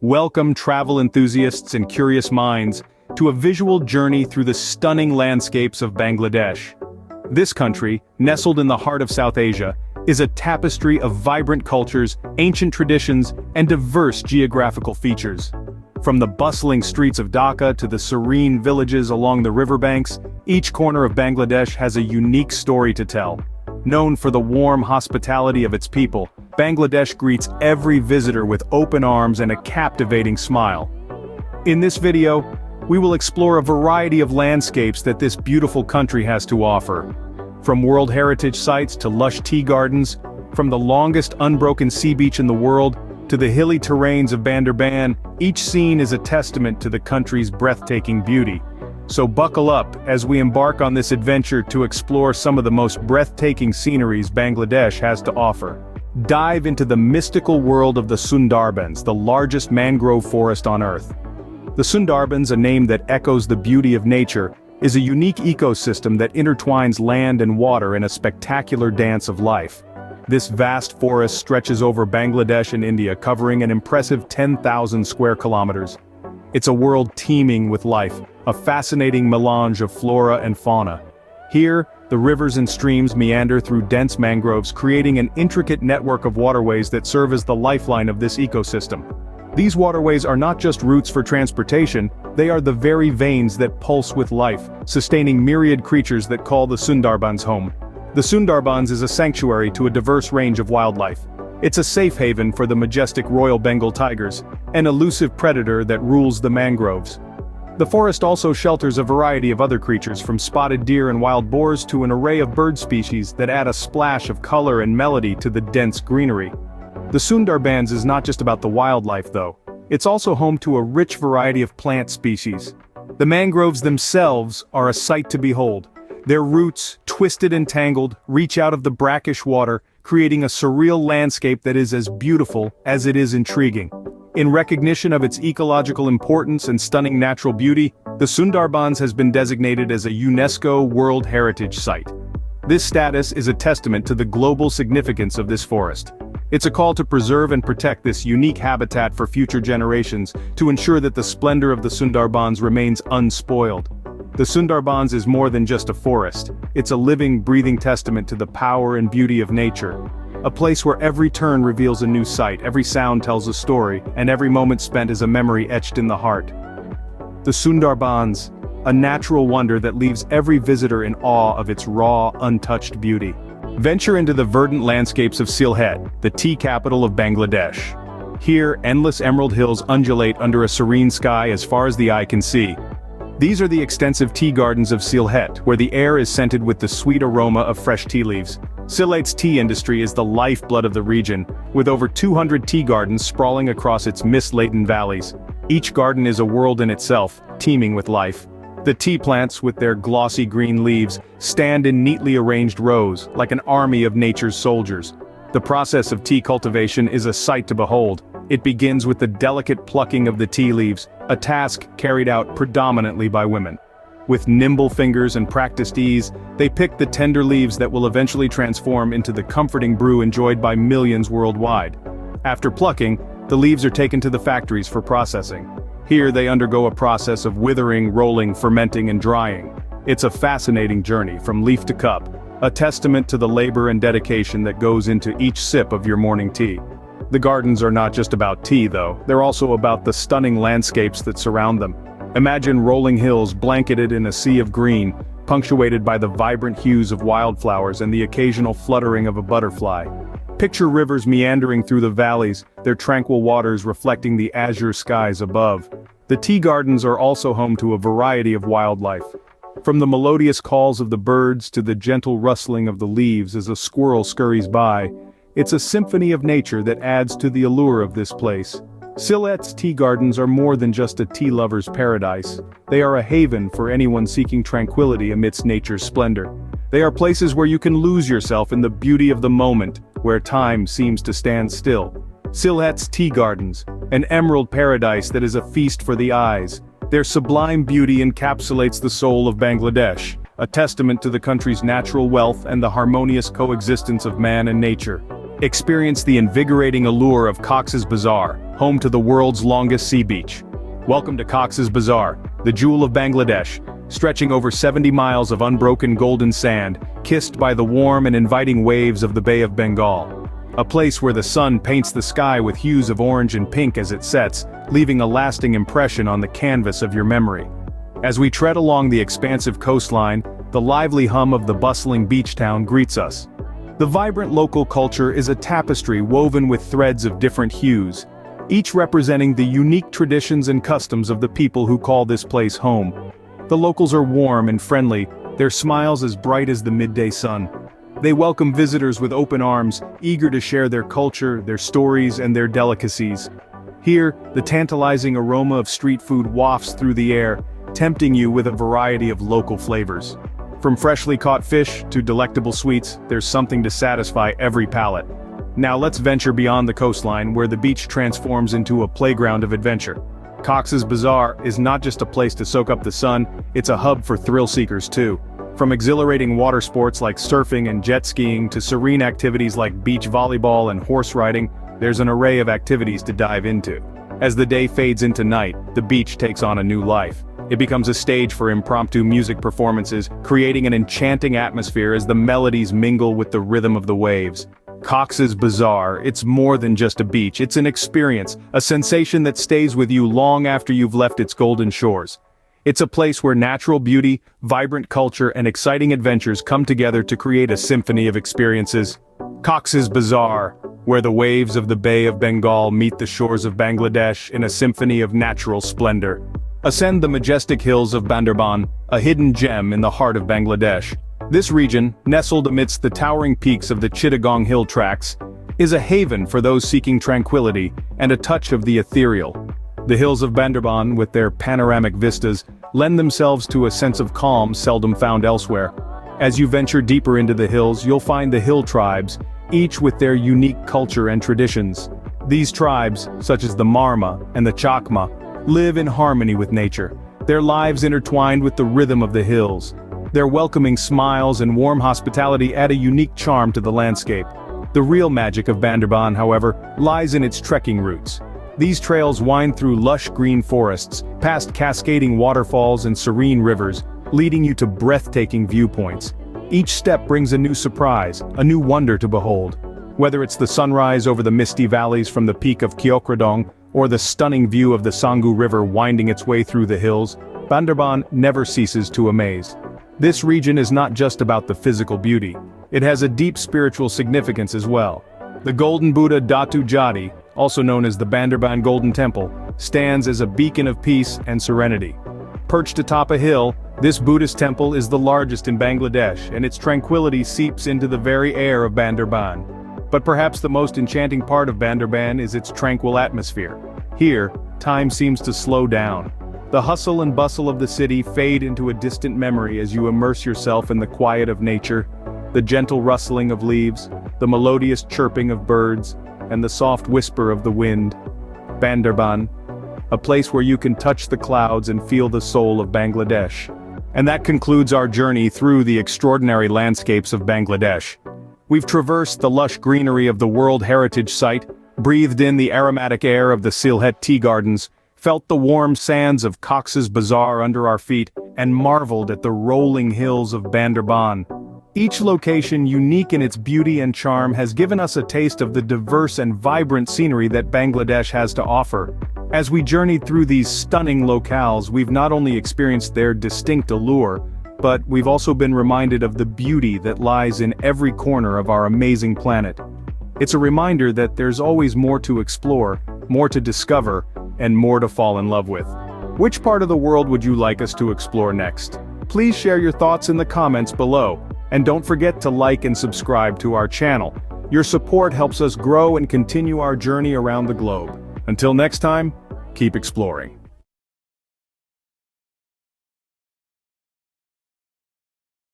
Welcome travel enthusiasts and curious minds to a visual journey through the stunning landscapes of Bangladesh. This country, nestled in the heart of South Asia, is a tapestry of vibrant cultures, ancient traditions, and diverse geographical features. From the bustling streets of Dhaka to the serene villages along the riverbanks, each corner of Bangladesh has a unique story to tell. Known for the warm hospitality of its people, Bangladesh greets every visitor with open arms and a captivating smile. In this video, we will explore a variety of landscapes that this beautiful country has to offer. From World Heritage sites to lush tea gardens, from the longest unbroken sea beach in the world to the hilly terrains of Bandarban, each scene is a testament to the country's breathtaking beauty. So buckle up as we embark on this adventure to explore some of the most breathtaking sceneries Bangladesh has to offer. Dive into the mystical world of the Sundarbans, the largest mangrove forest on Earth. The Sundarbans, a name that echoes the beauty of nature, is a unique ecosystem that intertwines land and water in a spectacular dance of life. This vast forest stretches over Bangladesh and India, covering an impressive 10,000 square kilometers. It's a world teeming with life, a fascinating melange of flora and fauna. Here, the rivers and streams meander through dense mangroves, creating an intricate network of waterways that serve as the lifeline of this ecosystem. These waterways are not just routes for transportation, they are the very veins that pulse with life, sustaining myriad creatures that call the Sundarbans home. The Sundarbans is a sanctuary to a diverse range of wildlife. It's a safe haven for the majestic Royal Bengal tigers, an elusive predator that rules the mangroves. The forest also shelters a variety of other creatures, from spotted deer and wild boars to an array of bird species that add a splash of color and melody to the dense greenery. The Sundarbans is not just about the wildlife though. It's also home to a rich variety of plant species. The mangroves themselves are a sight to behold. Their roots, twisted and tangled, reach out of the brackish water, creating a surreal landscape that is as beautiful as it is intriguing. In recognition of its ecological importance and stunning natural beauty, the Sundarbans has been designated as a UNESCO World Heritage Site. This status is a testament to the global significance of this forest. It's a call to preserve and protect this unique habitat for future generations, to ensure that the splendor of the Sundarbans remains unspoiled. The Sundarbans is more than just a forest. It's a living, breathing testament to the power and beauty of nature. A place where every turn reveals a new sight, every sound tells a story, and every moment spent is a memory etched in the heart. The Sundarbans, a natural wonder that leaves every visitor in awe of its raw, untouched beauty. Venture into the verdant landscapes of Sylhet, the tea capital of Bangladesh. Here, endless emerald hills undulate under a serene sky as far as the eye can see. These are the extensive tea gardens of Sylhet, where the air is scented with the sweet aroma of fresh tea leaves. Sylhet's tea industry is the lifeblood of the region, with over 200 tea gardens sprawling across its mist-laden valleys. Each garden is a world in itself, teeming with life. The tea plants, with their glossy green leaves, stand in neatly arranged rows, like an army of nature's soldiers. The process of tea cultivation is a sight to behold. It begins with the delicate plucking of the tea leaves, a task carried out predominantly by women. With nimble fingers and practiced ease, they pick the tender leaves that will eventually transform into the comforting brew enjoyed by millions worldwide. After plucking, the leaves are taken to the factories for processing. Here they undergo a process of withering, rolling, fermenting, and drying. It's a fascinating journey from leaf to cup, a testament to the labor and dedication that goes into each sip of your morning tea. The gardens are not just about tea though, they're also about the stunning landscapes that surround them. Imagine rolling hills blanketed in a sea of green, punctuated by the vibrant hues of wildflowers and the occasional fluttering of a butterfly. Picture rivers meandering through the valleys, their tranquil waters reflecting the azure skies above. The tea gardens are also home to a variety of wildlife. From the melodious calls of the birds to the gentle rustling of the leaves as a squirrel scurries by, it's a symphony of nature that adds to the allure of this place. Sylhet's tea gardens are more than just a tea lover's paradise. They are a haven for anyone seeking tranquility amidst nature's splendor. They are places where you can lose yourself in the beauty of the moment, where time seems to stand still. Sylhet's tea gardens, an emerald paradise that is a feast for the eyes. Their sublime beauty encapsulates the soul of Bangladesh, a testament to the country's natural wealth and the harmonious coexistence of man and nature. Experience the invigorating allure of Cox's Bazar, home to the world's longest sea beach. Welcome to Cox's Bazar, the jewel of Bangladesh, stretching over 70 miles of unbroken golden sand, kissed by the warm and inviting waves of the Bay of Bengal. A place where the sun paints the sky with hues of orange and pink as it sets, leaving a lasting impression on the canvas of your memory. As we tread along the expansive coastline, the lively hum of the bustling beach town greets us. The vibrant local culture is a tapestry woven with threads of different hues, each representing the unique traditions and customs of the people who call this place home. The locals are warm and friendly, their smiles as bright as the midday sun. They welcome visitors with open arms, eager to share their culture, their stories, and their delicacies. Here, the tantalizing aroma of street food wafts through the air, tempting you with a variety of local flavors. From freshly caught fish to delectable sweets, there's something to satisfy every palate. Now let's venture beyond the coastline, where the beach transforms into a playground of adventure. Cox's Bazar is not just a place to soak up the sun, it's a hub for thrill seekers too. From exhilarating water sports like surfing and jet skiing to serene activities like beach volleyball and horse riding, there's an array of activities to dive into. As the day fades into night, the beach takes on a new life. It becomes a stage for impromptu music performances, creating an enchanting atmosphere as the melodies mingle with the rhythm of the waves. Cox's Bazar, it's more than just a beach, it's an experience, a sensation that stays with you long after you've left its golden shores. It's a place where natural beauty, vibrant culture, and exciting adventures come together to create a symphony of experiences. Cox's Bazar, where the waves of the Bay of Bengal meet the shores of Bangladesh in a symphony of natural splendor. Ascend the majestic hills of Bandarban, a hidden gem in the heart of Bangladesh. This region, nestled amidst the towering peaks of the Chittagong Hill Tracts, is a haven for those seeking tranquility and a touch of the ethereal. The hills of Bandarban, with their panoramic vistas, lend themselves to a sense of calm seldom found elsewhere. As you venture deeper into the hills, you'll find the hill tribes, each with their unique culture and traditions. These tribes, such as the Marma and the Chakma, live in harmony with nature, their lives intertwined with the rhythm of the hills. Their welcoming smiles and warm hospitality add a unique charm to the landscape. The real magic of Bandarban, however, lies in its trekking routes. These trails wind through lush green forests, past cascading waterfalls and serene rivers, leading you to breathtaking viewpoints. Each step brings a new surprise, a new wonder to behold. Whether it's the sunrise over the misty valleys from the peak of Kyokradong, or the stunning view of the Sangu River winding its way through the hills, Bandarban never ceases to amaze. This region is not just about the physical beauty. It has a deep spiritual significance as well. The Golden Buddha Datu Jadi, also known as the Bandarban Golden Temple, stands as a beacon of peace and serenity. Perched atop a hill, this Buddhist temple is the largest in Bangladesh, and its tranquility seeps into the very air of Bandarban. But perhaps the most enchanting part of Bandarban is its tranquil atmosphere. Here, time seems to slow down. The hustle and bustle of the city fade into a distant memory as you immerse yourself in the quiet of nature, the gentle rustling of leaves, the melodious chirping of birds, and the soft whisper of the wind. Bandarban, a place where you can touch the clouds and feel the soul of Bangladesh. And that concludes our journey through the extraordinary landscapes of Bangladesh. We've traversed the lush greenery of the World Heritage Site, breathed in the aromatic air of the Sylhet Tea Gardens, felt the warm sands of Cox's Bazar under our feet, and marveled at the rolling hills of Bandarban. Each location, unique in its beauty and charm, has given us a taste of the diverse and vibrant scenery that Bangladesh has to offer. As we journeyed through these stunning locales, we've not only experienced their distinct allure, but we've also been reminded of the beauty that lies in every corner of our amazing planet. It's a reminder that there's always more to explore, more to discover, and more to fall in love with. Which part of the world would you like us to explore next? Please share your thoughts in the comments below, and don't forget to like and subscribe to our channel. Your support helps us grow and continue our journey around the globe. Until next time, keep exploring.